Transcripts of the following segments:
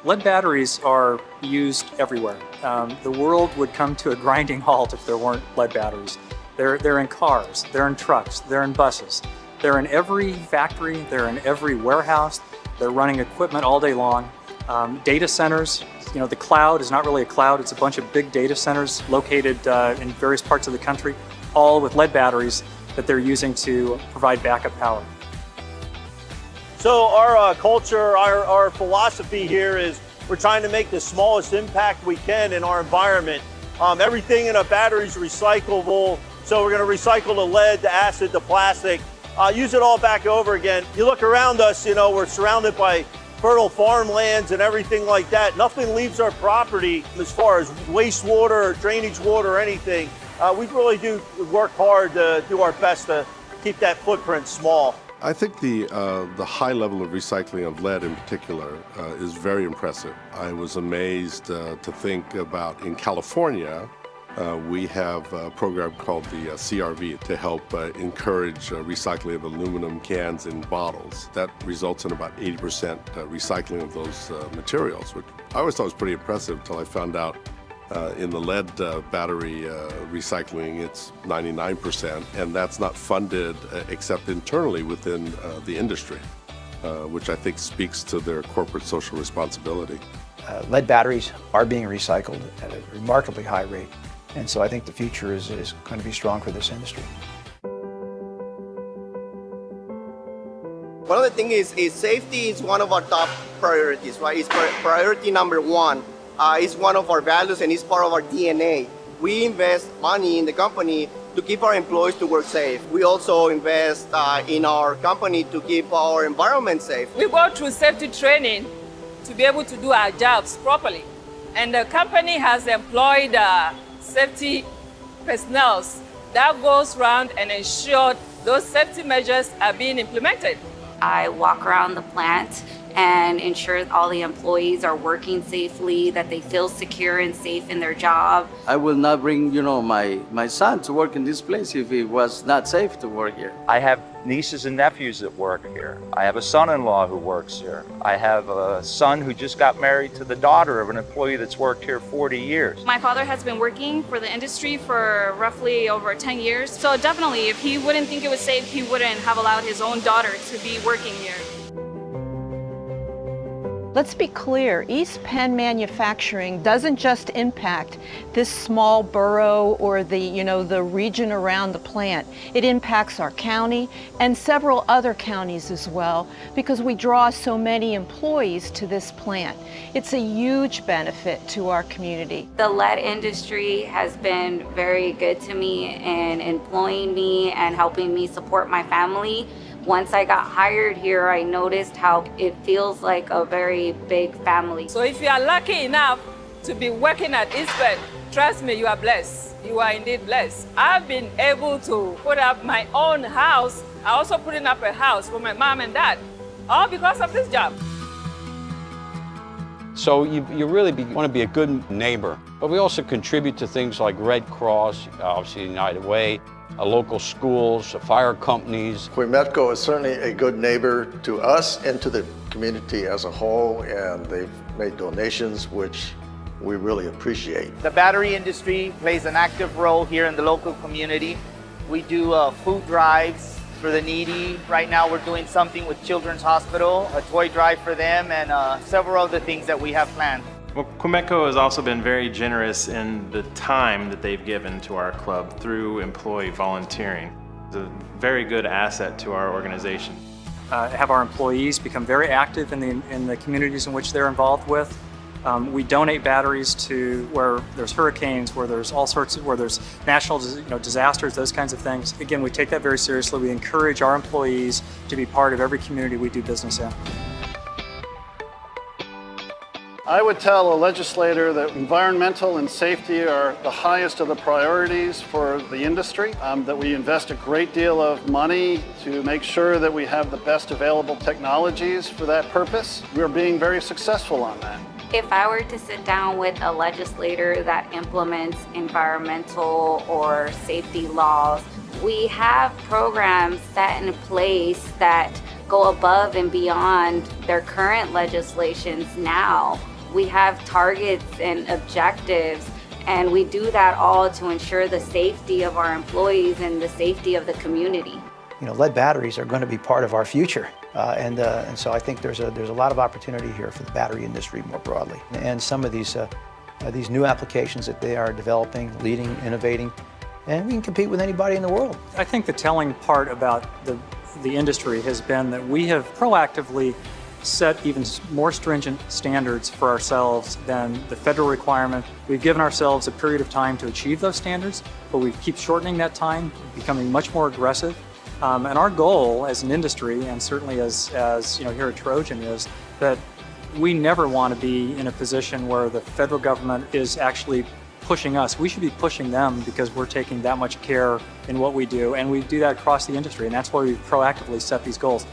Lead batteries are used everywhere. The world would come to a grinding halt if there weren't lead batteries. They're in cars, they're in trucks, they're in buses. They're in every factory, they're in every warehouse. They're running equipment all day long. Data centers, the cloud is not really a cloud, it's a bunch of big data centers located in various parts of the country, all with lead batteries that they're using to provide backup power. So our culture, our philosophy here is we're trying to make the smallest impact we can in our environment. Everything in a battery is recyclable, so we're going to recycle the lead, the acid, the plastic, use it all back over again. You look around us, we're surrounded by fertile farmlands and everything like that. Nothing leaves our property as far as wastewater or drainage water or anything. We really do work hard to do our best to keep that footprint small. I think the high level of recycling of lead in particular is very impressive. I was amazed to think about in California, we have a program called the CRV to help encourage recycling of aluminum cans and bottles. That results in about 80% recycling of those materials, which I always thought was pretty impressive until I found out in the lead battery recycling, it's 99%, and that's not funded except internally within the industry, which I think speaks to their corporate social responsibility. Lead batteries are being recycled at a remarkably high rate, and so I think the future is going to be strong for this industry. One of the things is safety is one of our top priorities, right? It's priority number one. It's one of our values and it's part of our DNA. We invest money in the company to keep our employees to work safe. We also invest in our company to keep our environment safe. We go through safety training to be able to do our jobs properly. And the company has employed safety personnel that goes around and ensure those safety measures are being implemented. I walk around the plant and ensure all the employees are working safely, that they feel secure and safe in their job. I will not bring, my son to work in this place if it was not safe to work here. I have nieces and nephews that work here. I have a son-in-law who works here. I have a son who just got married to the daughter of an employee that's worked here 40 years. My father has been working for the industry for roughly over 10 years. So definitely, if he wouldn't think it was safe, he wouldn't have allowed his own daughter to be working here. Let's be clear, East Penn manufacturing doesn't just impact this small borough or the region around the plant. It impacts our county and several other counties as well because we draw so many employees to this plant. It's a huge benefit to our community. The lead industry has been very good to me in employing me and helping me support my family. Once I got hired here, I noticed how it feels like a very big family. So if you are lucky enough to be working at East Penn, trust me, you are blessed. You are indeed blessed. I've been able to put up my own house. I also putting up a house for my mom and dad, all because of this job. So you really want to be a good neighbor, but we also contribute to things like Red Cross, obviously United Way, local schools, fire companies. Quimedco is certainly a good neighbor to us and to the community as a whole, and they've made donations, which we really appreciate. The battery industry plays an active role here in the local community. We do food drives for the needy. Right now we're doing something with Children's Hospital, a toy drive for them, and several other things that we have planned. Well, Quimedco has also been very generous in the time that they've given to our club through employee volunteering. It's a very good asset to our organization. Have our employees become very active in the communities in which they're involved with. We donate batteries to where there's hurricanes, where there's where there's national disasters, those kinds of things. Again, we take that very seriously. We encourage our employees to be part of every community we do business in. I would tell a legislator that environmental and safety are the highest of the priorities for the industry, that we invest a great deal of money to make sure that we have the best available technologies for that purpose. We're being very successful on that. If I were to sit down with a legislator that implements environmental or safety laws, we have programs set in place that go above and beyond their current legislations now. We have targets and objectives, and we do that all to ensure the safety of our employees and the safety of the community. You know, lead batteries are going to be part of our future, and so I think there's a lot of opportunity here for the battery industry more broadly, and some of these new applications that they are developing, leading, innovating, and we can compete with anybody in the world. I think the telling part about the industry has been that we have proactively set even more stringent standards for ourselves than the federal requirement. We've given ourselves a period of time to achieve those standards, but we keep shortening that time, becoming much more aggressive. And our goal as an industry, and certainly as you know, here at Trojan, is that we never want to be in a position where the federal government is actually pushing us. We should be pushing them because we're taking that much care in what we do, and we do that across the industry, and that's why we proactively set these goals.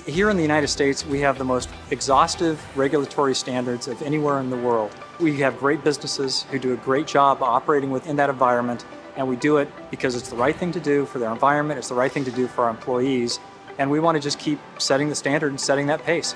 Here in the United States, we have the most exhaustive regulatory standards of anywhere in the world. We have great businesses who do a great job operating within that environment, and we do it because it's the right thing to do for their environment, it's the right thing to do for our employees, and we want to just keep setting the standard and setting that pace.